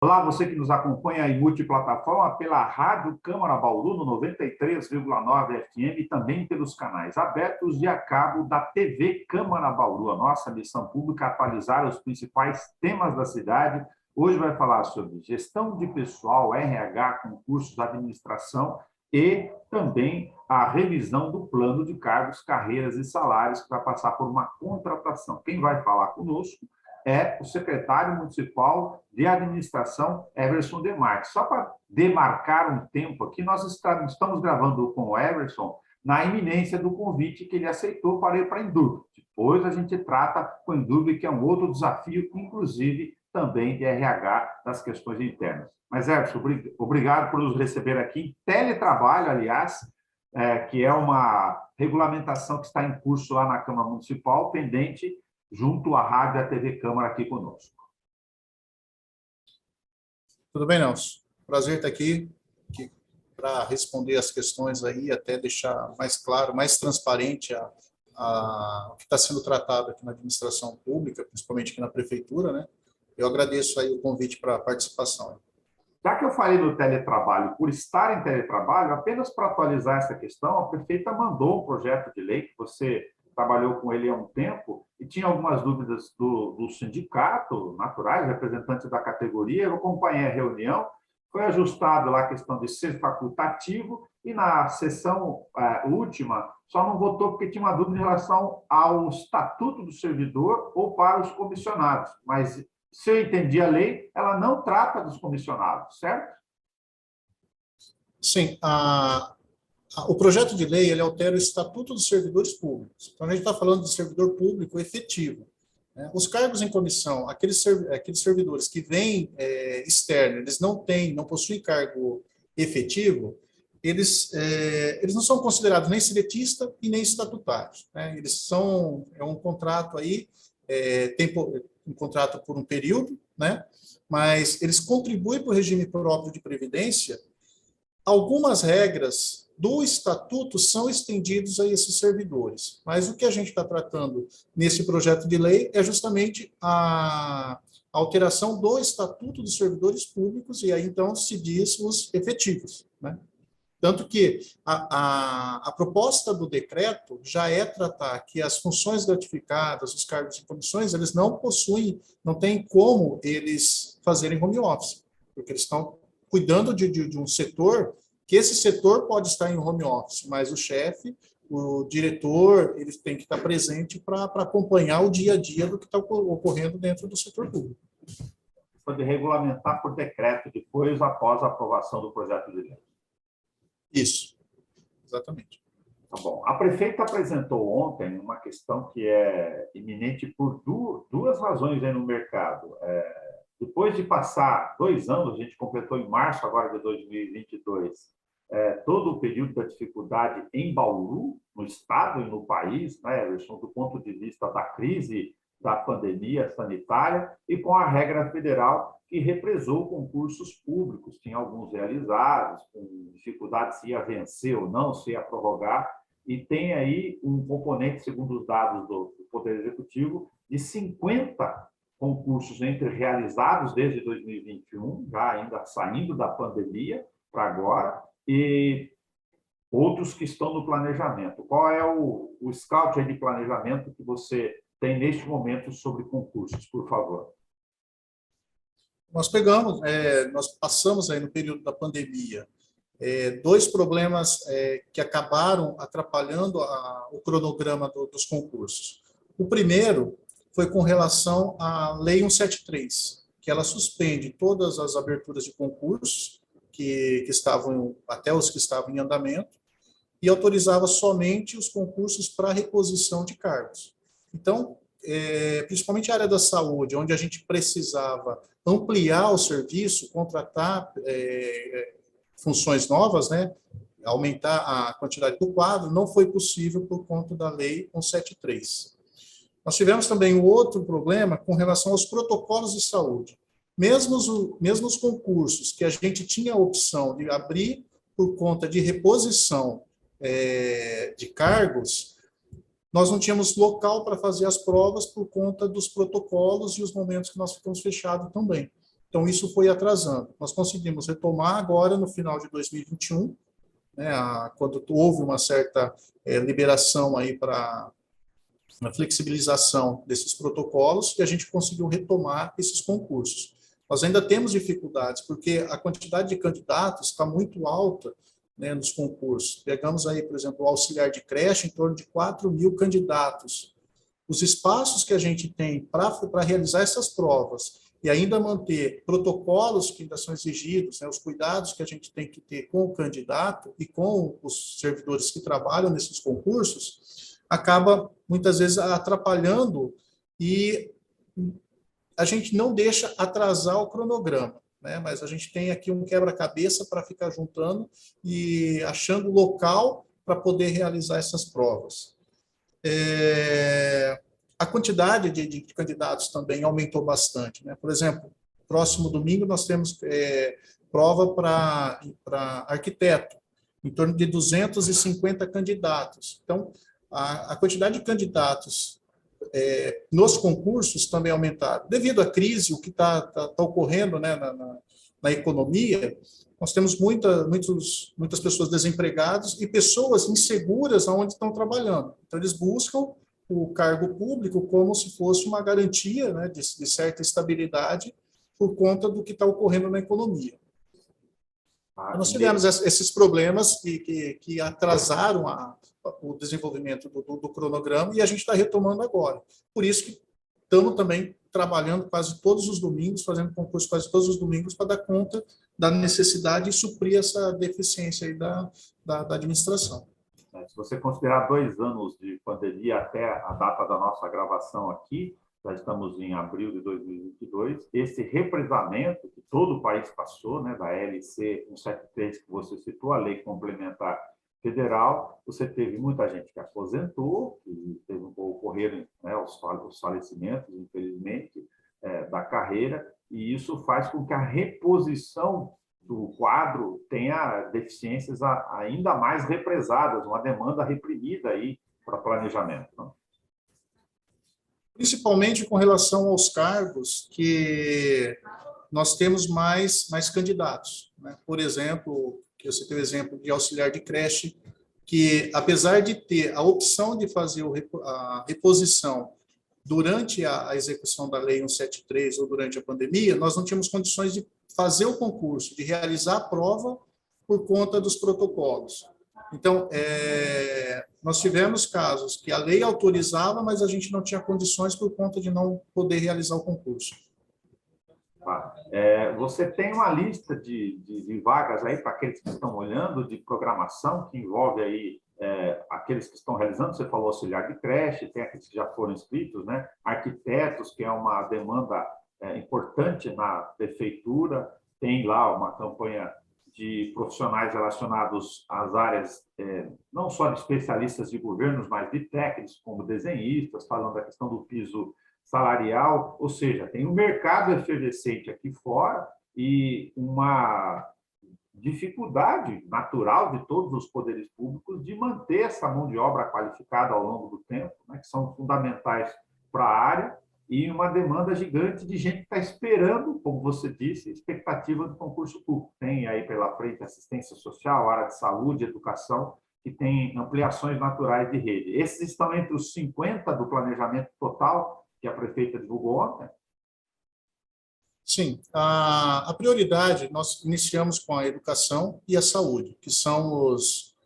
Olá, você que nos acompanha em multiplataforma pela Rádio Câmara Bauru, no 93,9 FM, e também pelos canais abertos e a cabo da TV Câmara Bauru. A nossa missão pública é atualizar os principais temas da cidade. Hoje vai falar sobre gestão de pessoal, RH, concursos, administração e também a revisão do plano de cargos, carreiras e salários para passar por uma contratação. Quem vai falar conosco é o secretário municipal de administração, Everson Demarque. Só para demarcar um tempo aqui, nós estamos gravando com o Everson na iminência do convite que ele aceitou para ir para a Endurbe. Depois a gente trata com a Endurbe, que é um outro desafio, inclusive também de RH, das questões internas. Mas, Everson, obrigado por nos receber aqui. Teletrabalho, aliás, que é uma regulamentação que está em curso lá na Câmara Municipal, pendente junto à Rádio e à TV Câmara aqui conosco. Tudo bem, Nelson? Prazer estar aqui para responder as questões aí, até deixar mais claro, mais transparente o que está sendo tratado aqui na administração pública, principalmente aqui na prefeitura, né? Eu agradeço aí o convite para a participação. Já que eu falei do teletrabalho, por estar em teletrabalho, apenas para atualizar essa questão, a prefeita mandou um projeto de lei que você trabalhou com ele há um tempo e tinha algumas dúvidas do sindicato, naturais, representantes da categoria. Eu acompanhei a reunião, foi ajustado lá a questão de ser facultativo e na sessão última só não votou porque tinha uma dúvida em relação ao estatuto do servidor ou para os comissionados. Mas, se eu entendi a lei, ela não trata dos comissionados, certo? Sim, o projeto de lei ele altera o Estatuto dos Servidores Públicos. Então, a gente está falando de servidor público efetivo. Né? Os cargos em comissão, aqueles servidores que vêm externos, eles não possuem cargo efetivo, eles não são considerados nem seletistas e nem estatutários. Né? É um contrato aí, um contrato por um período, né? Mas eles contribuem para o regime próprio de previdência. Algumas regras do estatuto são estendidas a esses servidores, mas o que a gente está tratando nesse projeto de lei é justamente a alteração do estatuto dos servidores públicos, e aí então se diz os efetivos, né? Tanto que a proposta do decreto já é tratar que as funções gratificadas, os cargos e comissões, eles não tem como eles fazerem home office, porque eles estão cuidando de um setor, que esse setor pode estar em home office, mas o chefe, o diretor, eles têm que estar presente para acompanhar o dia a dia do que está ocorrendo dentro do setor público. Foi de regulamentar por decreto depois, após a aprovação do projeto de lei. Isso, exatamente. Tá bom. A prefeita apresentou ontem uma questão que é iminente por duas razões aí no mercado. Depois de passar 2 anos, a gente completou em março agora de 2022, todo o período da dificuldade em Bauru, no estado e no país, né, Everson, do ponto de vista da crise da pandemia sanitária e com a regra federal que represou concursos públicos. Tinha alguns realizados, com dificuldade se ia vencer ou não, se ia prorrogar, e tem aí um componente, segundo os dados do Poder Executivo, de 50 concursos entre realizados desde 2021, já ainda saindo da pandemia para agora, e outros que estão no planejamento. Qual é o scout de planejamento que você tem neste momento sobre concursos, por favor? Nós passamos aí no período da pandemia 2 problemas que acabaram atrapalhando o cronograma dos concursos. O primeiro foi com relação à Lei 173, que ela suspende todas as aberturas de concursos que estavam, até os que estavam em andamento, e autorizava somente os concursos para reposição de cargos. Então, principalmente a área da saúde, onde a gente precisava ampliar o serviço, contratar funções novas, né, aumentar a quantidade do quadro, não foi possível por conta da Lei 173. Nós tivemos também um outro problema com relação aos protocolos de saúde. Mesmo os concursos que a gente tinha a opção de abrir por conta de reposição de cargos, nós não tínhamos local para fazer as provas por conta dos protocolos e os momentos que nós ficamos fechados também. Então, isso foi atrasando. Nós conseguimos retomar agora no final de 2021, né, quando houve uma certa liberação aí para a flexibilização desses protocolos, e a gente conseguiu retomar esses concursos. Nós ainda temos dificuldades, porque a quantidade de candidatos está muito alta, né, nos concursos. Pegamos aí, por exemplo, o auxiliar de creche, em torno de 4.000 candidatos. Os espaços que a gente tem para realizar essas provas e ainda manter protocolos que ainda são exigidos, né, os cuidados que a gente tem que ter com o candidato e com os servidores que trabalham nesses concursos, acaba muitas vezes atrapalhando e a gente não deixa atrasar o cronograma, né? Mas a gente tem aqui um quebra-cabeça para ficar juntando e achando local para poder realizar essas provas. A quantidade de candidatos também aumentou bastante, né? Por exemplo, próximo domingo nós temos prova para arquiteto, em torno de 250 candidatos. Então, a quantidade de candidatos nos concursos também aumentaram. Devido à crise, o que está ocorrendo, né, na economia, nós temos muitas pessoas desempregadas e pessoas inseguras onde estão trabalhando. Então, eles buscam o cargo público como se fosse uma garantia, né, de certa estabilidade por conta do que está ocorrendo na economia. Nós tivemos esses problemas que atrasaram o desenvolvimento do cronograma e a gente está retomando agora. Por isso que estamos também trabalhando quase todos os domingos, fazendo concurso quase todos os domingos para dar conta da necessidade e suprir essa deficiência aí da administração. Se você considerar 2 anos de pandemia até a data da nossa gravação aqui, já estamos em abril de 2022, esse represamento que todo o país passou, né, da LC 173 que você citou, a Lei Complementar Federal, você teve muita gente que aposentou, que ocorreram, né, os falecimentos, infelizmente, da carreira, e isso faz com que a reposição do quadro tenha deficiências ainda mais represadas, uma demanda reprimida aí para planejamento, não? Principalmente com relação aos cargos que nós temos mais candidatos, né? Por exemplo, que você tem o exemplo de auxiliar de creche, que apesar de ter a opção de fazer a reposição durante a execução da Lei 173 ou durante a pandemia, nós não tínhamos condições de fazer o concurso, de realizar a prova por conta dos protocolos. Então, nós tivemos casos que a lei autorizava, mas a gente não tinha condições por conta de não poder realizar o concurso. Você tem uma lista de vagas aí para aqueles que estão olhando, de programação, que envolve aí aqueles que estão realizando, você falou auxiliar de creche, tem aqueles que já foram inscritos, né? Arquitetos, que é uma demanda importante na prefeitura, tem lá uma campanha de profissionais relacionados às áreas, não só de especialistas de governos, mas de técnicos, como desenhistas, falando da questão do piso salarial, ou seja, tem um mercado efervescente aqui fora e uma dificuldade natural de todos os poderes públicos de manter essa mão de obra qualificada ao longo do tempo, né, que são fundamentais para a área, e uma demanda gigante de gente que está esperando, como você disse, expectativa do concurso público. Tem aí pela frente assistência social, área de saúde, educação, que tem ampliações naturais de rede. Esses estão entre os 50 do planejamento total que a prefeita divulgou ontem? Sim, a prioridade, nós iniciamos com a educação e a saúde, que são os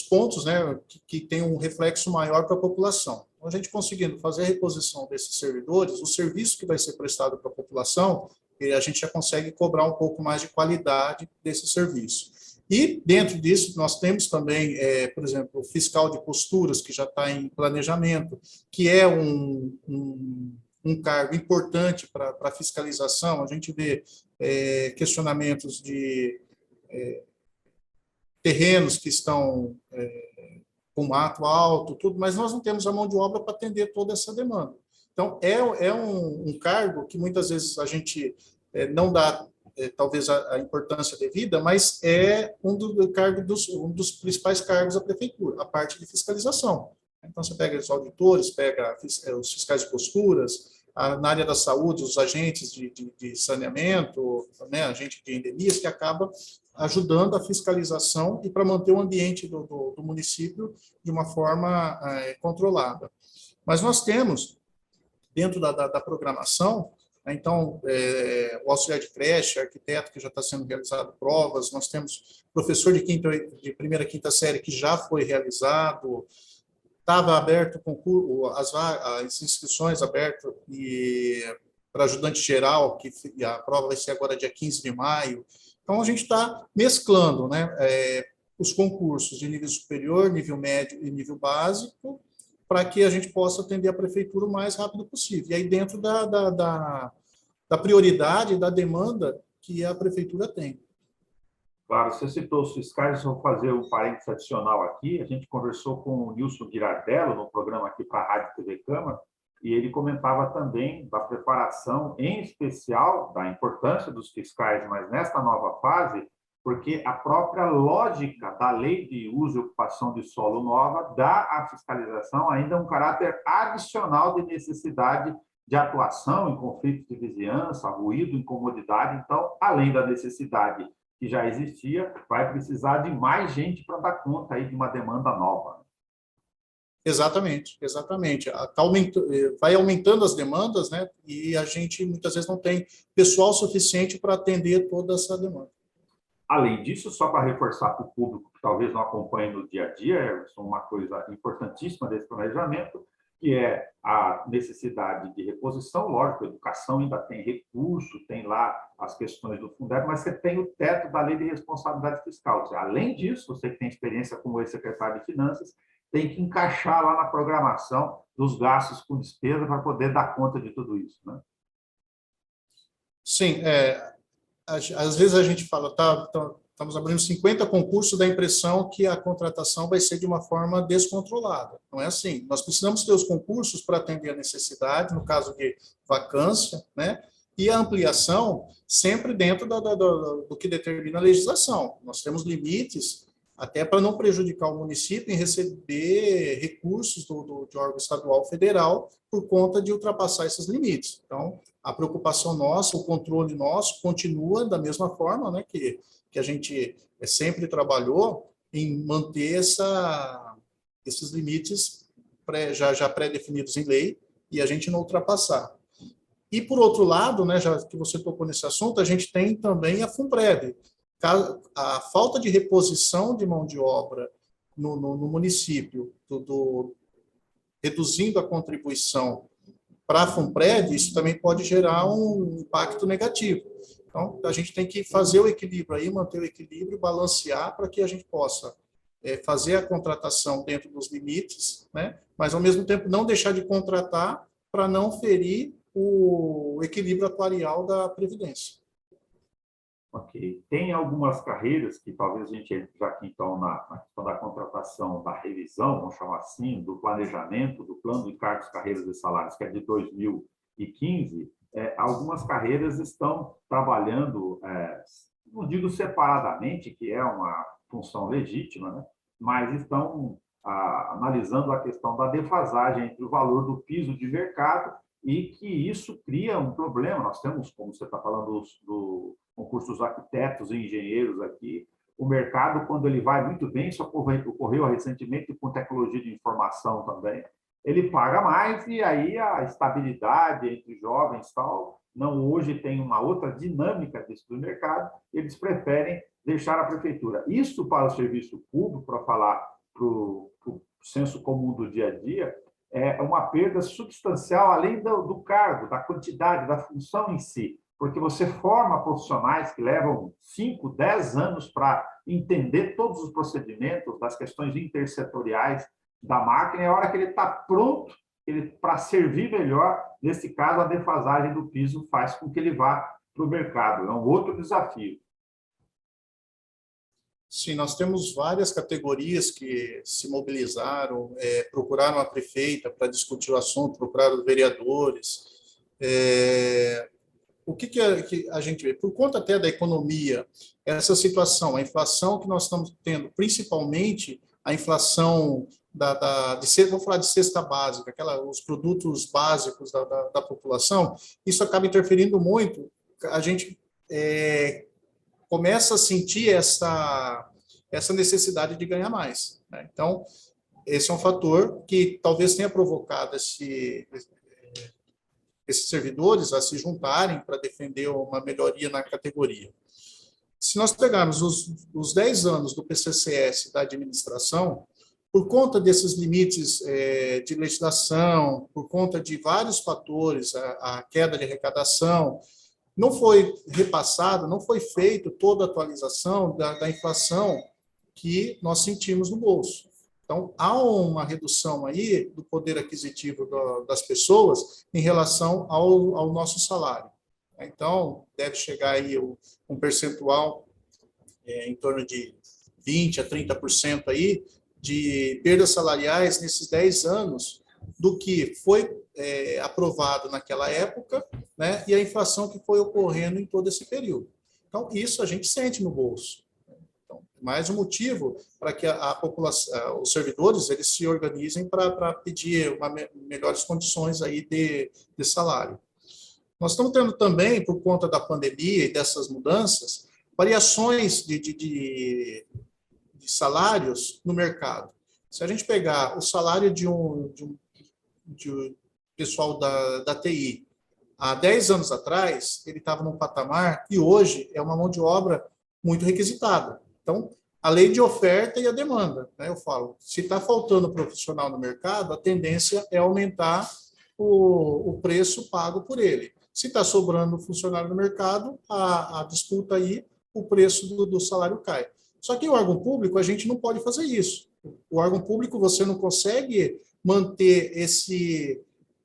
pontos, né, que têm um reflexo maior para a população. Então, a gente conseguindo fazer a reposição desses servidores, o serviço que vai ser prestado para a população, a gente já consegue cobrar um pouco mais de qualidade desse serviço. E, dentro disso, nós temos também, por exemplo, o fiscal de posturas, que já está em planejamento, que é um cargo importante para a fiscalização. A gente vê questionamentos de terrenos que estão com mato alto, tudo, mas nós não temos a mão de obra para atender toda essa demanda. Então, é um cargo que muitas vezes a gente não dá, talvez, a importância devida, mas é um dos principais cargos da prefeitura, a parte de fiscalização. Então, você pega os auditores, pega os fiscais de posturas, na área da saúde, os agentes de saneamento, né, agente de endemias, que acaba ajudando a fiscalização e para manter o ambiente do município de uma forma controlada. Mas nós temos, dentro da programação, então, o auxiliar de creche, arquiteto, que já está sendo realizado provas, nós temos professor de primeira a quinta série, que já foi realizado, estava aberto o concurso, as inscrições abertas para ajudante geral, que a prova vai ser agora dia 15 de maio. Então, a gente está mesclando, né, os concursos de nível superior, nível médio e nível básico, para que a gente possa atender a prefeitura o mais rápido possível. E aí, dentro da prioridade, da demanda que a prefeitura tem. Claro, você citou os fiscais, eu vou fazer um parênteses adicional aqui. A gente conversou com o Nilson Girardello, no programa aqui para a Rádio TV Câmara, e ele comentava também da preparação, em especial, da importância dos fiscais, mas nesta nova fase, porque a própria lógica da lei de uso e ocupação de solo nova dá à fiscalização ainda um caráter adicional de necessidade de atuação em conflitos de vizinhança, ruído, incomodidade. Então, além da necessidade que já existia, vai precisar de mais gente para dar conta aí de uma demanda nova. Exatamente, exatamente. Vai aumentando as demandas, né? E a gente muitas vezes não tem pessoal suficiente para atender toda essa demanda. Além disso, só para reforçar para o público que talvez não acompanhe no dia a dia, é uma coisa importantíssima desse planejamento, que é a necessidade de reposição. Lógico, a educação ainda tem recurso, tem lá as questões do Fundeb, mas você tem o teto da lei de responsabilidade fiscal. Ou seja, além disso, você que tem experiência como ex-secretário de Finanças, tem que encaixar lá na programação dos gastos com despesa para poder dar conta de tudo isso, né? Sim, às vezes a gente fala, estamos abrindo 50 concursos, dá a impressão que a contratação vai ser de uma forma descontrolada. Não é assim. Nós precisamos ter os concursos para atender a necessidade, no caso de vacância, né? E a ampliação sempre dentro do que determina a legislação. Nós temos limites, até para não prejudicar o município em receber recursos de órgão estadual ou federal por conta de ultrapassar esses limites. Então, a preocupação nossa, o controle nosso continua da mesma forma, né, que a gente sempre trabalhou em manter esses limites já pré-definidos em lei e a gente não ultrapassar. E, por outro lado, né, já que você tocou nesse assunto, a gente tem também a FUNPREV. A falta de reposição de mão de obra no município, reduzindo a contribuição para a FUNPREV, isso também pode gerar um impacto negativo. Então, a gente tem que fazer o equilíbrio aí, manter o equilíbrio, balancear para que a gente possa fazer a contratação dentro dos limites, né? Mas, ao mesmo tempo, não deixar de contratar para não ferir o equilíbrio atuarial da Previdência. Ok. Tem algumas carreiras que talvez a gente entre já aqui, então, na questão da contratação, da revisão, vamos chamar assim, do planejamento, do plano de cargos, carreiras e salários, que é de 2015, algumas carreiras estão trabalhando, não digo separadamente, que é uma função legítima, né? Mas estão analisando a questão da defasagem entre o valor do piso de mercado e que isso cria um problema. Nós temos, como você está falando, do concurso dos arquitetos e engenheiros aqui, o mercado, quando ele vai muito bem, isso ocorreu recentemente com tecnologia de informação também, ele paga mais e aí a estabilidade entre jovens tal, não hoje tem uma outra dinâmica desse do mercado, eles preferem deixar a prefeitura. Isso para o serviço público, para falar para o senso comum do dia a dia, é uma perda substancial, além do cargo, da quantidade, da função em si, porque você forma profissionais que levam 5, 10 anos para entender todos os procedimentos das questões intersetoriais da máquina, e a hora que ele está pronto para servir melhor, nesse caso, a defasagem do piso faz com que ele vá para o mercado. É um outro desafio. Sim, nós temos várias categorias que se mobilizaram, procuraram a prefeita para discutir o assunto, procuraram os vereadores. O que a gente vê? Por conta até da economia, essa situação, a inflação que nós estamos tendo, principalmente a inflação vamos falar de cesta básica, os produtos básicos da população, isso acaba interferindo muito. A gente começa a sentir essa necessidade de ganhar mais, né? Então, esse é um fator que talvez tenha provocado esses servidores a se juntarem para defender uma melhoria na categoria. Se nós pegarmos os 10 anos do PCCS da administração, por conta desses limites de legislação, por conta de vários fatores, a queda de arrecadação, não foi repassado, não foi feito toda a atualização da inflação que nós sentimos no bolso. Então, há uma redução aí do poder aquisitivo das pessoas em relação ao nosso salário. Então, deve chegar aí um percentual em torno de 20% a 30% aí de perdas salariais nesses 10 anos do que foi aprovado naquela época, né, e a inflação que foi ocorrendo em todo esse período. Então, isso a gente sente no bolso. Então, mais um motivo para que a população, os servidores, eles se organizem para pedir melhores condições aí de salário. Nós estamos tendo também, por conta da pandemia e dessas mudanças, variações de salários no mercado. Se a gente pegar o salário de um pessoal da TI, há 10 anos atrás, ele estava num patamar e hoje é uma mão de obra muito requisitada. Então, a lei de oferta e a demanda, né? Eu falo, se está faltando profissional no mercado, a tendência é aumentar o preço pago por ele. Se está sobrando funcionário no mercado, a disputa aí, o preço do salário cai. Só que em órgão público, a gente não pode fazer isso. O órgão público, você não consegue manter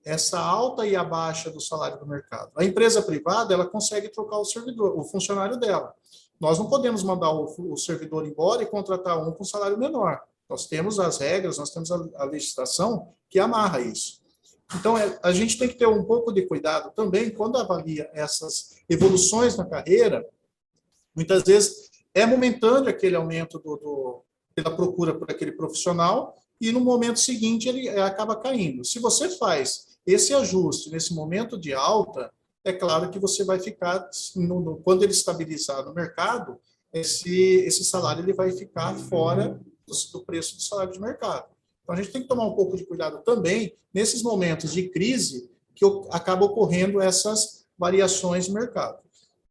essa alta e a baixa do salário do mercado. A empresa privada, ela consegue trocar o funcionário dela. Nós não podemos mandar o servidor embora e contratar um com salário menor. Nós temos as regras, nós temos a legislação que amarra isso. Então, a gente tem que ter um pouco de cuidado também quando avalia essas evoluções na carreira. Muitas vezes é momentâneo aquele aumento pela procura por aquele profissional e no momento seguinte ele acaba caindo. Se você faz esse ajuste nesse momento de alta, é claro que você vai ficar, quando ele estabilizar no mercado, esse salário ele vai ficar fora do preço do salário de mercado. Então, a gente tem que tomar um pouco de cuidado também nesses momentos de crise que acabam ocorrendo essas variações no mercado.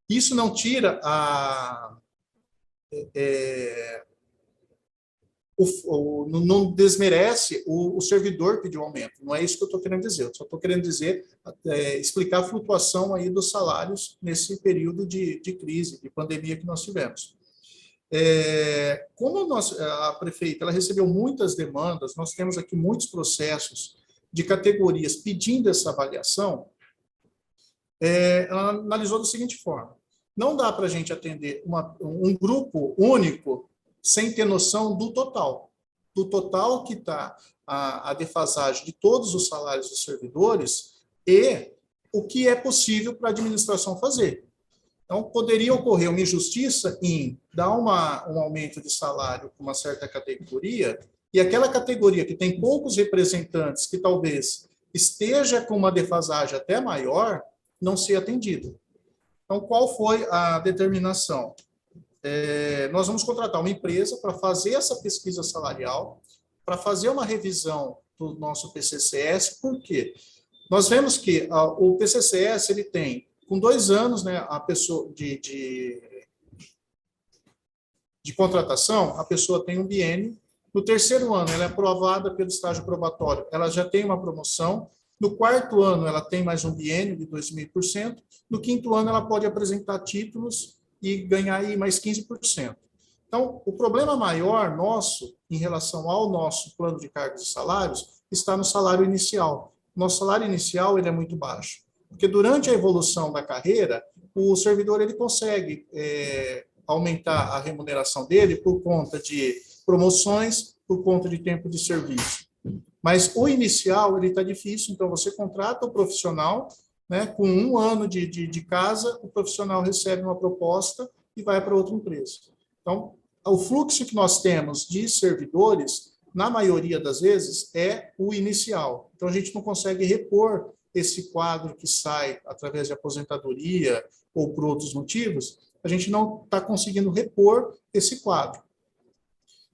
Isso não tira não desmerece o servidor pedir um aumento. Não é isso que eu estou querendo dizer. Eu só estou querendo dizer, explicar a flutuação aí dos salários nesse período de crise, de pandemia que nós tivemos. Como a prefeita ela recebeu muitas demandas, nós temos aqui muitos processos de categorias pedindo essa avaliação, ela analisou da seguinte forma: não dá para a gente atender um grupo único sem ter noção do total que está a defasagem de todos os salários dos servidores e o que é possível para a administração fazer. Então, poderia ocorrer uma injustiça em dar um aumento de salário para uma certa categoria e aquela categoria que tem poucos representantes, que talvez esteja com uma defasagem até maior, não ser atendida. Então, qual foi a determinação? Nós vamos contratar uma empresa para fazer essa pesquisa salarial, para fazer uma revisão do nosso PCCS. Por quê? Nós vemos que o PCCS ele tem, com 2 anos, né, a pessoa de contratação, a pessoa tem um biênio. No 3º ano, ela é aprovada pelo estágio probatório, ela já tem uma promoção. No 4º ano, ela tem mais um biênio de 2.000%. No 5º ano, ela pode apresentar títulos e ganhar aí mais 15%. Então, o problema maior nosso, em relação ao nosso plano de cargos e salários, está no salário inicial. Nosso salário inicial ele é muito baixo, porque durante a evolução da carreira, o servidor ele consegue aumentar a remuneração dele por conta de promoções, por conta de tempo de serviço. Mas o inicial ele está difícil, então você contrata o profissional, né, com 1 ano de casa, o profissional recebe uma proposta e vai para outra empresa. Então, o fluxo que nós temos de servidores na maioria das vezes, é o inicial. Então, a gente não consegue repor esse quadro que sai através de aposentadoria ou por outros motivos, a gente não está conseguindo repor esse quadro.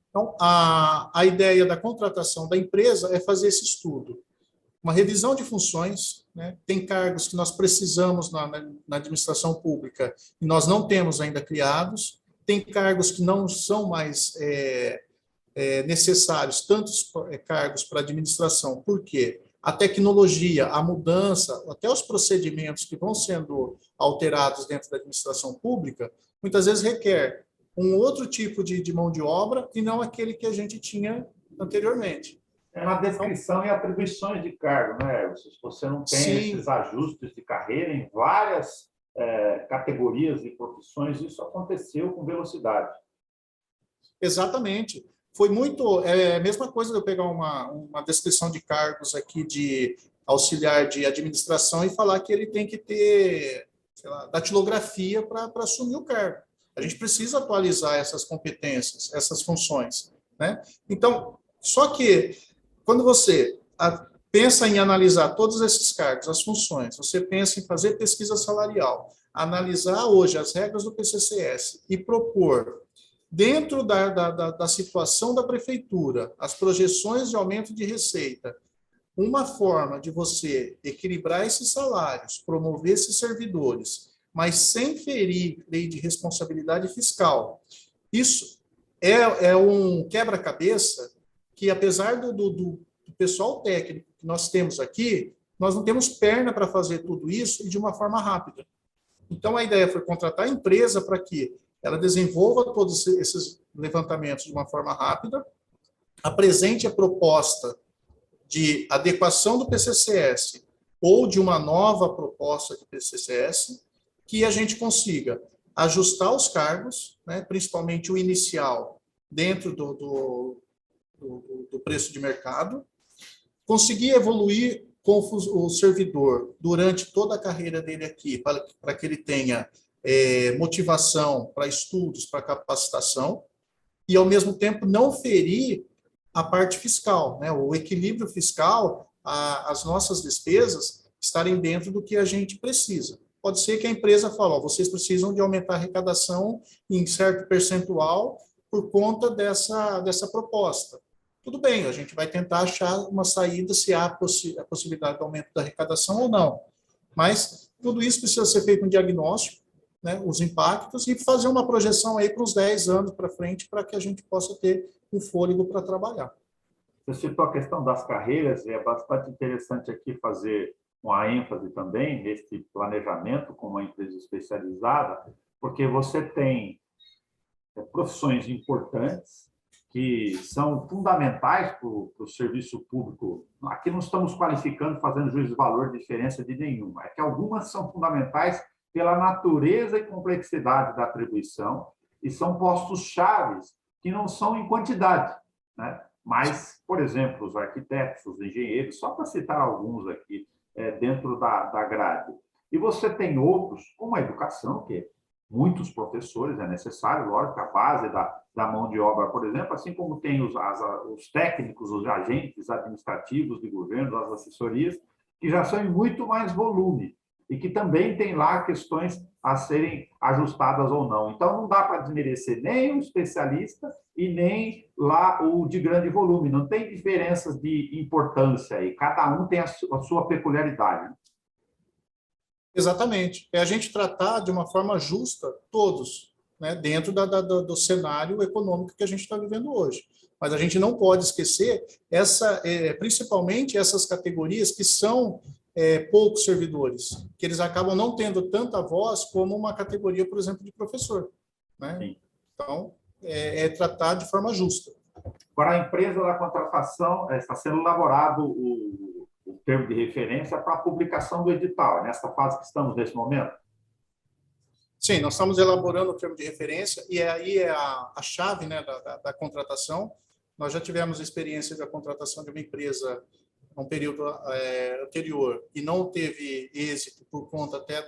Então, a ideia da contratação da empresa é fazer esse estudo. Uma revisão de funções, né? Tem cargos que nós precisamos na administração pública e nós não temos ainda criados, tem cargos que não são mais necessários, tantos cargos para administração. Por quê? A tecnologia, a mudança, até os procedimentos que vão sendo alterados dentro da administração pública, muitas vezes requer um outro tipo de mão de obra e não aquele que a gente tinha anteriormente. Na descrição e atribuições de cargo, né? Se você não tem Sim. Esses ajustes de carreira em várias categorias e profissões, isso aconteceu com velocidade. Exatamente. Foi muito... a mesma coisa de eu pegar uma descrição de cargos aqui de auxiliar de administração e falar que ele tem que ter, sei lá, datilografia para assumir o cargo. A gente precisa atualizar essas competências, essas funções, né? Então, só que quando você pensa em analisar todos esses cargos, as funções, você pensa em fazer pesquisa salarial, analisar hoje as regras do PCCS e propor, dentro da situação da prefeitura, as projeções de aumento de receita, uma forma de você equilibrar esses salários, promover esses servidores, mas sem ferir lei de responsabilidade fiscal. Isso é um quebra-cabeça que, apesar do pessoal técnico que nós temos aqui, nós não temos perna para fazer tudo isso e de uma forma rápida. Então, a ideia foi contratar a empresa para que ela desenvolva todos esses levantamentos de uma forma rápida, apresente a proposta de adequação do PCCS ou de uma nova proposta de PCCS, que a gente consiga ajustar os cargos, né, principalmente o inicial, dentro do preço de mercado, conseguir evoluir com o servidor durante toda a carreira dele aqui, para que ele tenha motivação para estudos, para capacitação, e, ao mesmo tempo, não ferir a parte fiscal, né? O equilíbrio fiscal, as nossas despesas estarem dentro do que a gente precisa. Pode ser que a empresa fale, vocês precisam de aumentar a arrecadação em certo percentual por conta dessa proposta. Tudo bem, a gente vai tentar achar uma saída se há a possibilidade de aumento da arrecadação ou não. Mas tudo isso precisa ser feito um diagnóstico, né, os impactos, e fazer uma projeção aí para os 10 anos para frente, para que a gente possa ter um fôlego para trabalhar. Você citou a questão das carreiras, é bastante interessante aqui fazer uma ênfase também nesse planejamento com uma empresa especializada, porque você tem profissões importantes que são fundamentais para o serviço público. Aqui não estamos qualificando, fazendo juízo de valor, de diferença de nenhuma. É que algumas são fundamentais pela natureza e complexidade da atribuição e são postos chaves que não são em quantidade, né? Mas, por exemplo, os arquitetos, os engenheiros, só para citar alguns aqui, dentro da grade. E você tem outros, como a educação, que muitos professores é necessário, lógico, a base da mão de obra, por exemplo, assim como tem os técnicos, os agentes administrativos de governo, as assessorias, que já são em muito mais volume e que também tem lá questões a serem ajustadas ou não. Então, não dá para desmerecer nem o especialista e nem lá o de grande volume. Não tem diferenças de importância aí. Cada um tem a sua peculiaridade. Exatamente. É a gente tratar de uma forma justa todos, né, dentro do cenário econômico que a gente está vivendo hoje. Mas a gente não pode esquecer principalmente essas categorias que são poucos servidores, que eles acabam não tendo tanta voz como uma categoria, por exemplo, de professor, né? Então, tratar de forma justa. Para a empresa da contratação, está sendo elaborado o termo de referência para a publicação do edital. É nessa fase que estamos nesse momento? Sim, nós estamos elaborando o termo de referência e aí é a chave, né, da contratação. Nós já tivemos experiência da contratação de uma empresa num período anterior e não teve êxito por conta até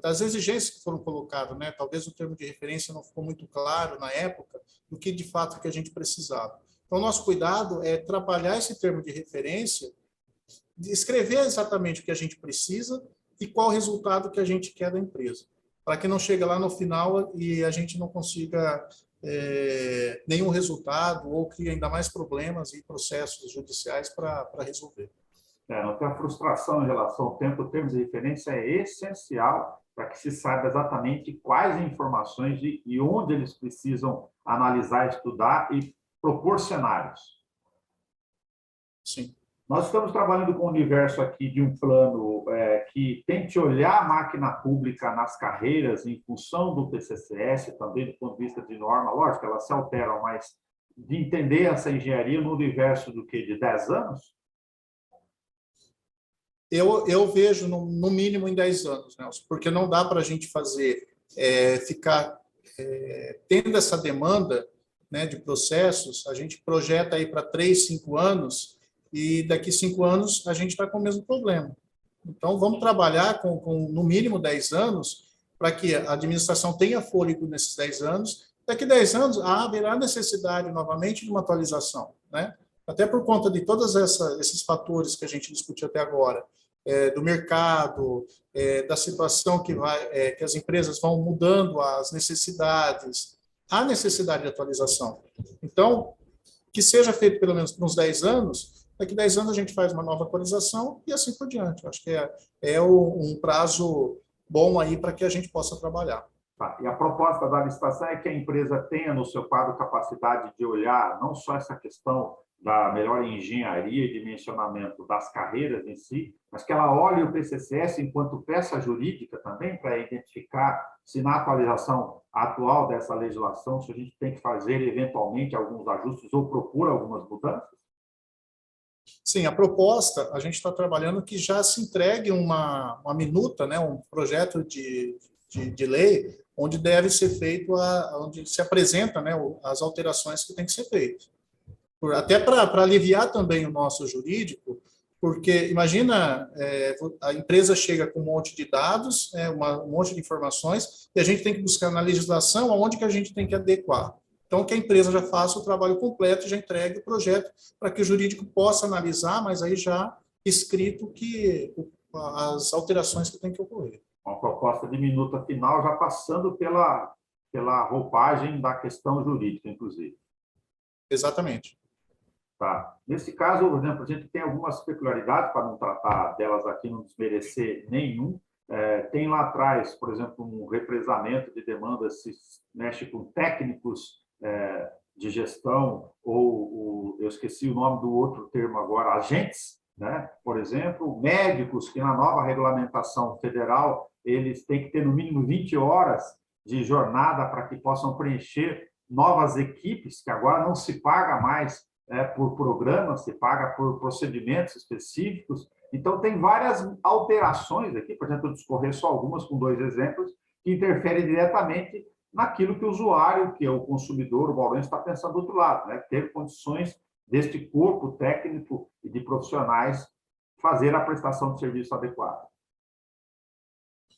das exigências que foram colocadas, né? Talvez o termo de referência não ficou muito claro na época do que de fato que a gente precisava. Então, nosso cuidado é trabalhar esse termo de referência, escrever exatamente o que a gente precisa e qual o resultado que a gente quer da empresa, para que não chegue lá no final e a gente não consiga nenhum resultado ou crie ainda mais problemas e processos judiciais para resolver. Não ter a frustração em relação ao tempo, o termo de referência é essencial para que se saiba exatamente quais informações e onde eles precisam analisar, estudar e propor cenários. Sim. Nós estamos trabalhando com o universo aqui de um plano que tente olhar a máquina pública nas carreiras em função do PCCS, também do ponto de vista de norma, lógico, elas se alteram, mas de entender essa engenharia no universo do que de 10 anos? Eu vejo no mínimo em 10 anos, Nelson, porque não dá para a gente fazer, ficar tendo essa demanda, né, de processos, a gente projeta aí para 3, 5 anos, e daqui 5 anos a gente está com o mesmo problema. Então, vamos trabalhar com no mínimo 10 anos, para que a administração tenha fôlego nesses 10 anos. Daqui 10 anos, haverá necessidade novamente de uma atualização, né? Até por conta de todos esses fatores que a gente discutiu até agora, do mercado, da situação que as empresas vão mudando as necessidades, há necessidade de atualização. Então, que seja feito pelo menos por uns 10 anos, daqui 10 anos a gente faz uma nova atualização e assim por diante. Eu acho que um prazo bom aí para que a gente possa trabalhar. Tá. E a proposta da licitação é que a empresa tenha no seu quadro capacidade de olhar não só essa questão da melhor engenharia e dimensionamento das carreiras em si, mas que ela olhe o PCCS enquanto peça jurídica também para identificar se na atualização atual dessa legislação, se a gente tem que fazer eventualmente alguns ajustes ou propor algumas mudanças? Sim, a proposta, a gente está trabalhando que já se entregue uma minuta, né, um projeto de lei, onde deve ser feito, onde se apresenta, né, as alterações que tem que ser feitas. Até para aliviar também o nosso jurídico, porque imagina, a empresa chega com um monte de dados, um monte de informações, e a gente tem que buscar na legislação aonde que a gente tem que adequar. Então, que a empresa já faça o trabalho completo e já entregue o projeto para que o jurídico possa analisar, mas aí já escrito as alterações que tem que ocorrer. Uma proposta de minuta final, já passando pela roupagem da questão jurídica, inclusive. Exatamente. Tá. Nesse caso, por exemplo, a gente tem algumas peculiaridades, para não tratar delas aqui, não desmerecer nenhum. Tem lá atrás, por exemplo, um represamento de demandas, se mexe com técnicos de gestão, ou eu esqueci o nome do outro termo agora, agentes, né? Por exemplo, médicos, que na nova regulamentação federal, eles têm que ter no mínimo 20 horas de jornada para que possam preencher novas equipes, que agora não se paga mais por programas, se paga por procedimentos específicos. Então, tem várias alterações aqui, por exemplo, eu discorrer só algumas com 2 exemplos, que interferem diretamente naquilo que o usuário, que é o consumidor, o baulense, está pensando do outro lado, né? Ter condições deste corpo técnico e de profissionais fazer a prestação de serviço adequada.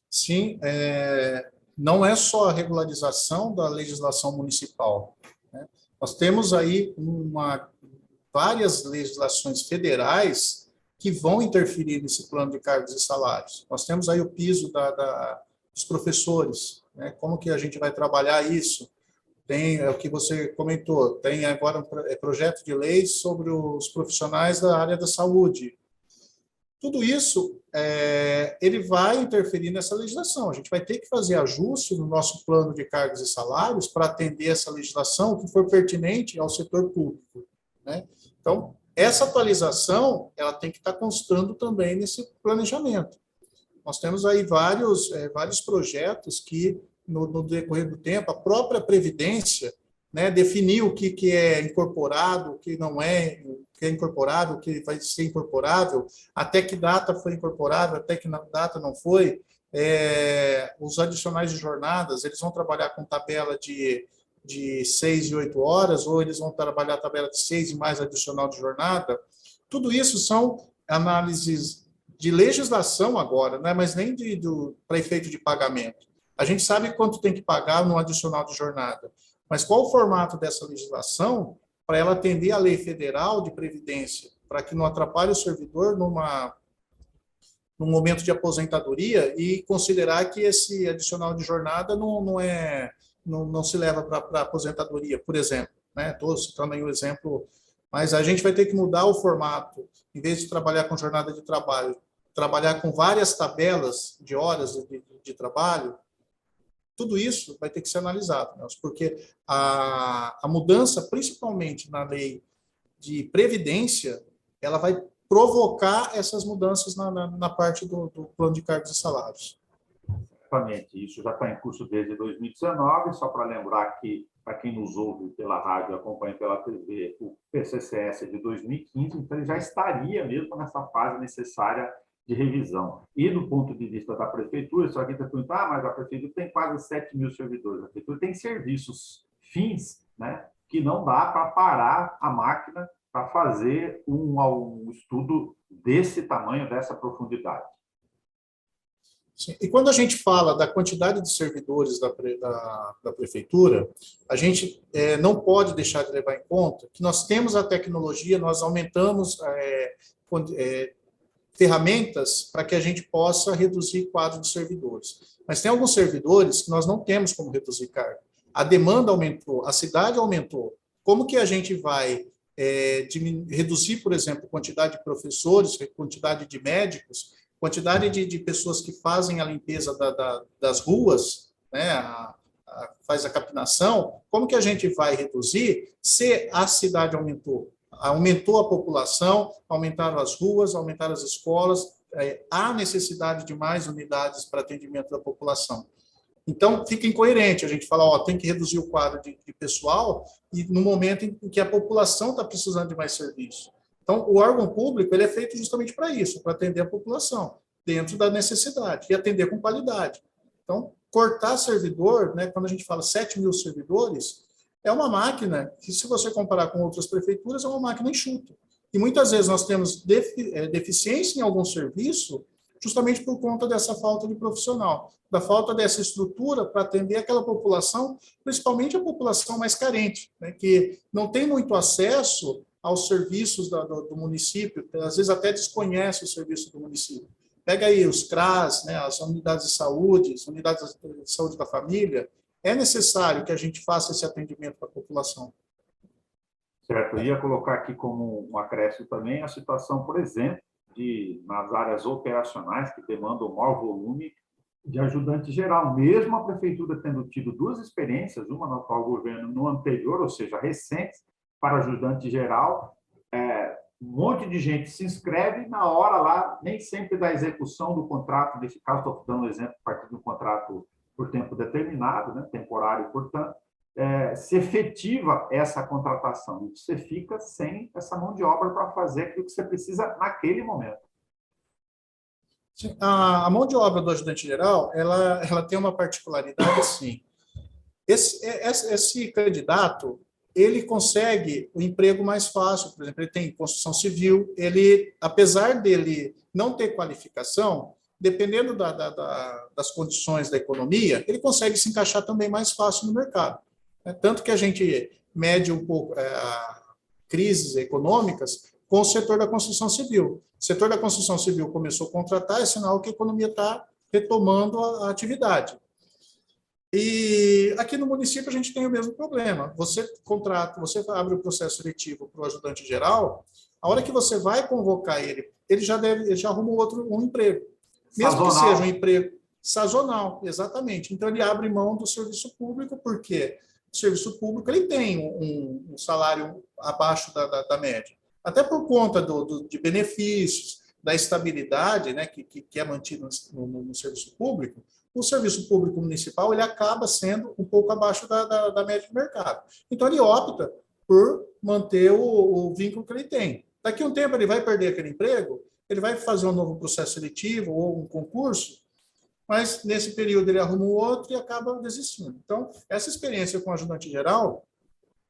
Sim, não é só a regularização da legislação municipal, né? Nós temos aí várias legislações federais que vão interferir nesse plano de cargos e salários. Nós temos aí o piso dos professores, né? Como que a gente vai trabalhar isso? Tem o que você comentou, tem agora um projeto de lei sobre os profissionais da área da saúde. Tudo isso, ele vai interferir nessa legislação. A gente vai ter que fazer ajuste no nosso plano de cargos e salários para atender essa legislação que for pertinente ao setor público, né? Então, essa atualização, ela tem que estar constando também nesse planejamento. Nós temos aí vários projetos que, no decorrer do tempo, a própria Previdência, né, definiu o que é incorporado, o que não é, o que é incorporável, o que vai ser incorporável, até que data foi incorporável, até que data não foi. Os adicionais de jornadas, eles vão trabalhar com tabela de 6 e 8 horas, ou eles vão trabalhar a tabela de 6 e mais adicional de jornada. Tudo isso são análises de legislação agora, não é mais nem para efeito de pagamento. A gente sabe quanto tem que pagar no adicional de jornada, mas qual o formato dessa legislação para ela atender a lei federal de previdência, para que não atrapalhe o servidor num momento de aposentadoria e considerar que esse adicional de jornada não se leva para aposentadoria, por exemplo. Estou citando aí um exemplo, mas a gente vai ter que mudar o formato, em vez de trabalhar com jornada de trabalho, trabalhar com várias tabelas de horas de trabalho. Tudo isso vai ter que ser analisado, Nelson, porque a mudança, principalmente na lei de previdência, ela vai provocar essas mudanças na parte do plano de cargos e salários. Exatamente. Isso já está em curso desde 2019, só para lembrar que, para quem nos ouve pela rádio e acompanha pela TV, o PCCS é de 2015, então ele já estaria mesmo nessa fase necessária de revisão. E do ponto de vista da prefeitura, só que está perguntando, mas a prefeitura tem quase 7 mil servidores. A prefeitura tem serviços fins, né, que não dá para parar a máquina para fazer um estudo desse tamanho, dessa profundidade. Sim. E quando a gente fala da quantidade de servidores da prefeitura, a gente não pode deixar de levar em conta que nós temos a tecnologia, nós aumentamos ferramentas para que a gente possa reduzir quadro de servidores. Mas tem alguns servidores que nós não temos como reduzir carga. A demanda aumentou, a cidade aumentou. Como que a gente vai reduzir, por exemplo, quantidade de professores, quantidade de médicos, quantidade de pessoas que fazem a limpeza das ruas, né, faz a capinação? Como que a gente vai reduzir se a cidade aumentou? Aumentou a população, aumentaram as ruas, aumentaram as escolas, há necessidade de mais unidades para atendimento da população. Então, fica incoerente a gente falar, tem que reduzir o quadro de pessoal e no momento em que a população está precisando de mais serviço. Então, o órgão público ele é feito justamente para isso, para atender a população, dentro da necessidade, e atender com qualidade. Então, cortar servidor, né, quando a gente fala 7 mil servidores, é uma máquina que, se você comparar com outras prefeituras, é uma máquina enxuta. E muitas vezes nós temos deficiência em algum serviço justamente por conta dessa falta de profissional, da falta dessa estrutura para atender aquela população, principalmente a população mais carente, né, que não tem muito acesso aos serviços do município, às vezes até desconhece o serviço do município. Pega aí os CRAS, né, as unidades de saúde, as unidades de saúde da família. É necessário que a gente faça esse atendimento para a população. Certo. Eu ia colocar aqui como um acréscimo também a situação, por exemplo, nas áreas operacionais, que demandam maior volume de ajudante geral. Mesmo a prefeitura tendo tido 2 experiências, uma no atual governo, no anterior, ou seja, recentes, para ajudante geral, um monte de gente se inscreve na hora lá, nem sempre da execução do contrato, nesse caso estou dando um exemplo a partir de um contrato por tempo determinado, né, temporário, portanto, se efetiva essa contratação, você fica sem essa mão de obra para fazer aquilo que você precisa naquele momento. Sim, a mão de obra do ajudante geral, ela tem uma particularidade assim. Esse candidato, ele consegue o emprego mais fácil, por exemplo, ele tem construção civil, ele, apesar dele não ter qualificação, dependendo das condições da economia, ele consegue se encaixar também mais fácil no mercado. Tanto que a gente mede um pouco crises econômicas com o setor da construção civil. O setor da construção civil começou a contratar, é sinal que a economia está retomando a atividade. E aqui no município a gente tem o mesmo problema. Você contrata, você abre o processo seletivo para o ajudante geral, a hora que você vai convocar ele, ele já arruma um emprego. Mesmo que seja um emprego sazonal, exatamente. Então, ele abre mão do serviço público, porque o serviço público ele tem um salário abaixo da média. Até por conta de benefícios, da estabilidade, né, que é mantido no serviço público, o serviço público municipal ele acaba sendo um pouco abaixo da média do mercado. Então, ele opta por manter o vínculo que ele tem. Daqui a um tempo, ele vai perder aquele emprego, ele vai fazer um novo processo seletivo ou um concurso, mas nesse período ele arruma um outro e acaba desistindo. Então, essa experiência com ajudante geral,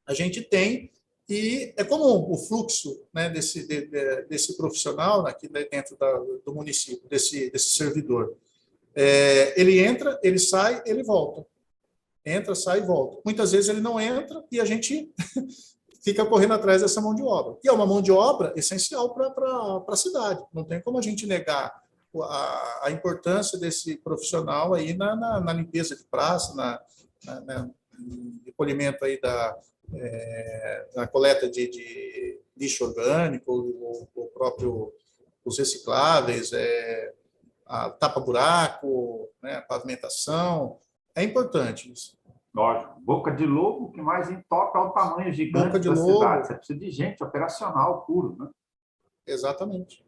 a gente tem, e é como o fluxo, né, desse profissional aqui dentro do município, desse servidor. Ele entra, ele sai, ele volta. Entra, sai e volta. Muitas vezes ele não entra e a gente fica correndo atrás dessa mão de obra. E é uma mão de obra essencial para a cidade. Não tem como a gente negar a importância desse profissional aí na limpeza de praça, na recolhimento aí da coleta de lixo orgânico, o próprio os recicláveis, a tapa-buraco, né, a pavimentação. É importante isso. Lógico. Boca de lobo, que mais entope ao tamanho gigante da cidade. Você precisa de gente operacional puro, né? Exatamente.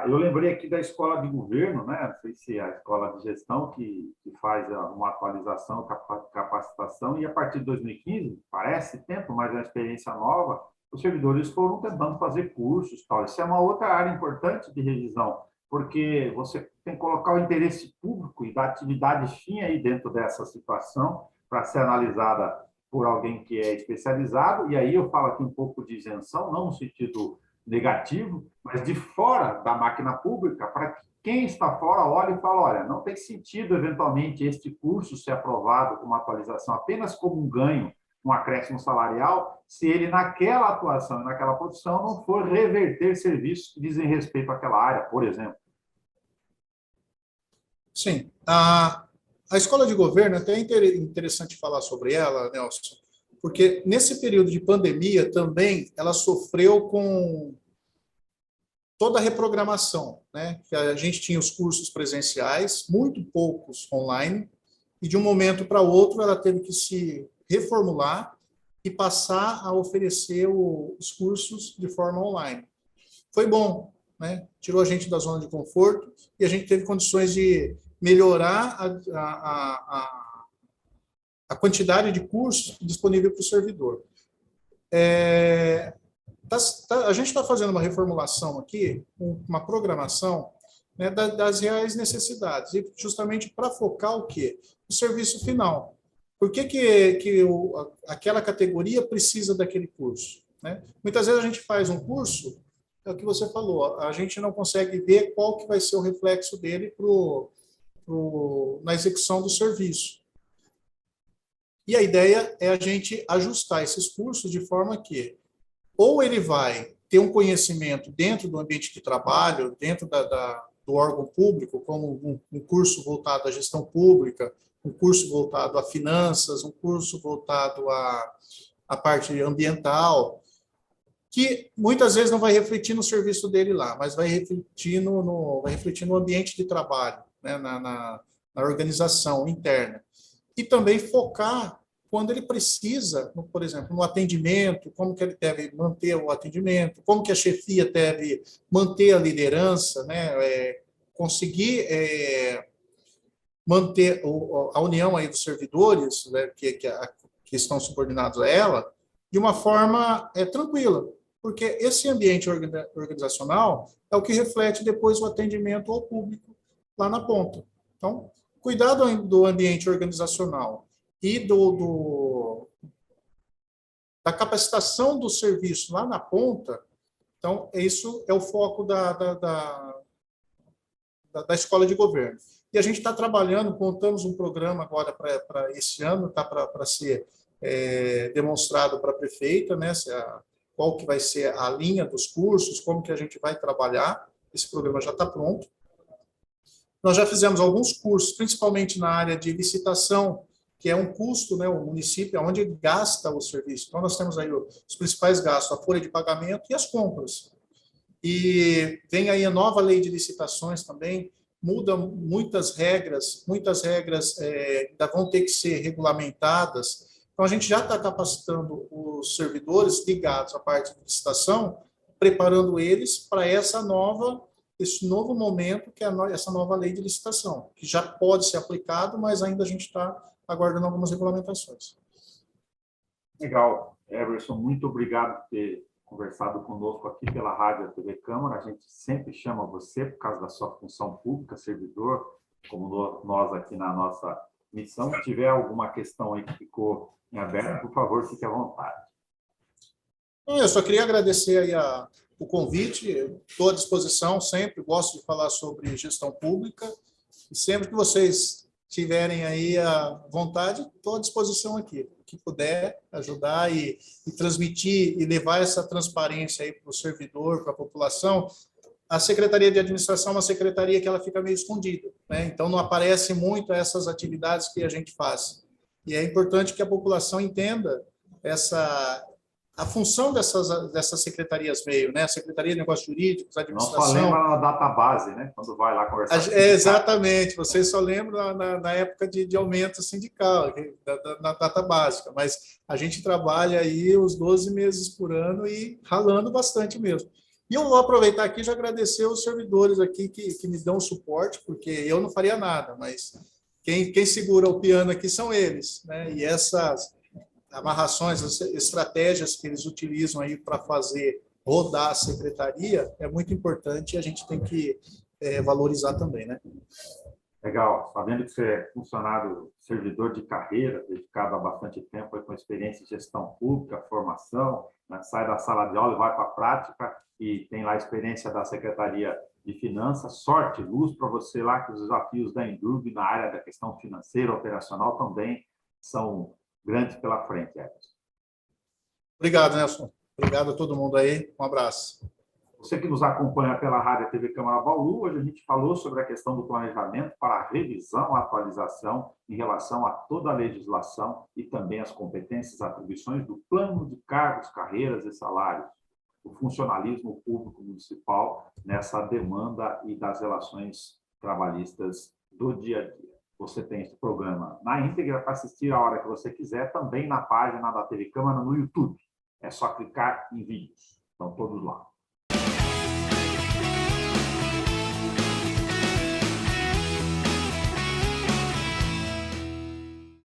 Eu lembrei aqui da escola de governo, né? Não sei se é a escola de gestão que faz uma atualização, capacitação, e a partir de 2015, parece tempo, mas é uma experiência nova, os servidores foram tentando fazer cursos, tal. Isso é uma outra área importante de revisão, porque você tem que colocar o interesse público e da atividade fim aí dentro dessa situação para ser analisada por alguém que é especializado, e aí eu falo aqui um pouco de isenção, não no sentido negativo, mas de fora da máquina pública, para que quem está fora olhe e fale, olha, não tem sentido, eventualmente, este curso ser aprovado com uma atualização apenas como um ganho, um acréscimo salarial, se ele, naquela atuação e naquela profissão, não for reverter serviços que dizem respeito àquela área, por exemplo. Sim. A escola de governo, até é interessante falar sobre ela, Nelson, porque nesse período de pandemia também ela sofreu com toda a reprogramação, né? A gente tinha os cursos presenciais, muito poucos online, e de um momento para outro ela teve que se reformular e passar a oferecer os cursos de forma online. Foi bom, né? Tirou a gente da zona de conforto e a gente teve condições de melhorar a quantidade de cursos disponível para o servidor. A gente está fazendo uma reformulação aqui, uma programação, né, das reais necessidades, e justamente para focar o quê? O serviço final. Por que aquela categoria precisa daquele curso? Né? Muitas vezes a gente faz um curso, é o que você falou, a gente não consegue ver qual que vai ser o reflexo dele na execução do serviço. E a ideia é a gente ajustar esses cursos de forma que ou ele vai ter um conhecimento dentro do ambiente de trabalho, dentro do órgão público, como um curso voltado à gestão pública, um curso voltado a finanças, um curso voltado à parte ambiental, que muitas vezes não vai refletir no serviço dele lá, mas vai refletir no ambiente de trabalho, né, na organização interna. E também focar quando ele precisa, por exemplo, no atendimento, como que ele deve manter o atendimento, como que a chefia deve manter a liderança, né, conseguir manter a união aí dos servidores, né, que estão subordinados a ela, de uma forma tranquila, porque esse ambiente organizacional é o que reflete depois o atendimento ao público lá na ponta. Então, cuidado do ambiente organizacional e da capacitação do serviço lá na ponta. Então, isso é o foco da escola de governo. E a gente está trabalhando, montamos um programa agora para esse ano, está para ser demonstrado para a prefeita, né, qual que vai ser a linha dos cursos, como que a gente vai trabalhar. Esse programa já está pronto. Nós já fizemos alguns cursos, principalmente na área de licitação, que é um custo, né, o município, é onde gasta o serviço. Então, nós temos aí os principais gastos, a folha de pagamento e as compras. E vem aí a nova lei de licitações também, muda muitas regras ainda vão ter que ser regulamentadas. Então, a gente já está capacitando os servidores ligados à parte de licitação, preparando eles para esse novo momento, que é essa nova lei de licitação, que já pode ser aplicado, mas ainda a gente está aguardando algumas regulamentações. Legal. Everson, muito obrigado por ter conversado conosco aqui pela Rádio e TV Câmara. A gente sempre chama você por causa da sua função pública, servidor, como nós aqui na nossa missão. Se tiver alguma questão aí que ficou em aberto, por favor, fique à vontade. Eu só queria agradecer aí o convite, estou à disposição sempre, gosto de falar sobre gestão pública, e sempre que vocês tiverem aí a vontade, estou à disposição aqui. que puder ajudar e transmitir e levar essa transparência aí para o servidor, para a população. A Secretaria de Administração é uma secretaria que ela fica meio escondida, né? Então não aparece muito essas atividades que a gente faz. E é importante que a população entenda a função dessas secretarias meio, né? A Secretaria de Negócios Jurídicos, a Administração. Não só lembra na database, né? Quando vai lá conversar. Exatamente, vocês só lembram na época de aumento sindical, na data básica, mas a gente trabalha aí os 12 meses por ano e ralando bastante mesmo. E eu vou aproveitar aqui e já agradecer os servidores aqui que me dão suporte, porque eu não faria nada, mas quem segura o piano aqui são eles, né? E essas amarrações, as estratégias que eles utilizam aí para fazer rodar a secretaria é muito importante e a gente tem que valorizar também, né? Legal, sabendo que você é funcionário, servidor de carreira, dedicado há bastante tempo aí com experiência em gestão pública, formação, né? Sai da sala de aula e vai para a prática e tem lá a experiência da Secretaria de Finanças, sorte, luz para você lá, que os desafios da Endurb na área da questão financeira, operacional também são grandes pela frente, Everson. Obrigado, Nelson. Obrigado a todo mundo aí. Um abraço. Você que nos acompanha pela Rádio TV Câmara Bauru, hoje a gente falou sobre a questão do planejamento para a revisão, atualização em relação a toda a legislação e também as competências e atribuições do plano de cargos, carreiras e salários, o funcionalismo público municipal nessa demanda e das relações trabalhistas do dia a dia. Você tem esse programa na íntegra para assistir a hora que você quiser, também na página da TV Câmara no YouTube. É só clicar em vídeos. Estão todos lá.